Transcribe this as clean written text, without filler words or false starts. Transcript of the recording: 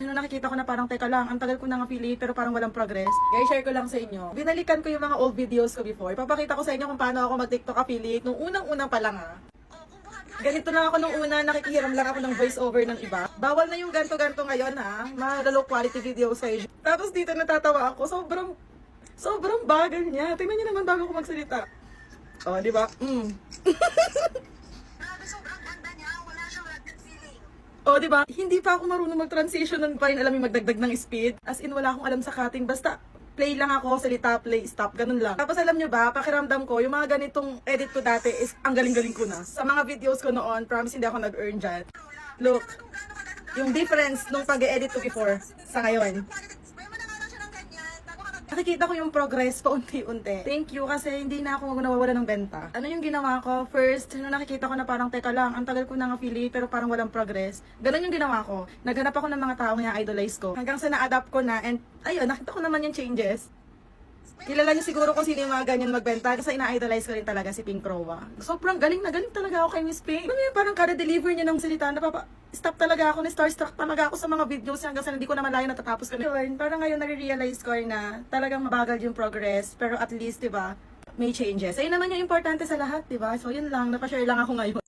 nung nakikita ko na parang, teka lang, ang tagal ko nang affiliate pero parang walang progress. Guys, share ko lang sa inyo. Binalikan ko yung mga old videos ko before. Papakita ko sa inyo kung paano ako mag-TikTok affiliate nung unang-unang pa lang Ganito lang ako nung una, nakikihiram lang ako ng voice-over ng iba. Bawal na yung ganto-ganto ngayon low quality video sa iyo. Tapos dito natatawa ako, sobrang bagal niya. Tingnan niyo naman bago ko magsalita. Oh, di ba? Sobrang ganda niya, wala siyang ragdag feeling. Oh, di ba? Hindi pa ako marunong mag-transition nun pa rin alam yung magdagdag ng speed. As in, wala akong alam sa cutting. Basta, play lang ako, salita, play, stop, ganun lang. Tapos alam nyo ba, pakiramdam ko, yung mga ganitong edit ko dati is ang galing-galing ko na. Sa mga videos ko noon, promise hindi ako nag-earn dyan. Look, yung difference nung pag-edit ko before sa ngayon. May manangalan siya ng ganyan, bago ka Nakikita ko yung progress paunti-unti. Thank you kasi hindi na ako nawawala ng benta. Ano yung ginawa ko? First, nung nakikita ko na parang teka lang, ang tagal ko nang affiliate pero parang walang progress. Ganun yung ginawa ko. Naghanap ako ng mga taong i-idolize ko. Hanggang sa na-adapt ko na and ayun, nakita ko naman yung changes. Kilala niyo siguro kung sino yung mga ganyan magbenta kasi ina-idolize ko rin talaga si Pink Roa. Sobrang galing na galing talaga ako kay Miss Pink. Ano yun, parang kada deliver niya ng salita, stop talaga ako, na-starstruck talaga ako sa mga videos niya hanggang sa hindi ko na malayo natatapos ko. Yun, parang ngayon nare-realize ko na talagang mabagal yung progress pero at least, 'di ba, may changes. Ayun naman yung importante sa lahat, 'di ba? So yun lang, napashare lang ako ngayon.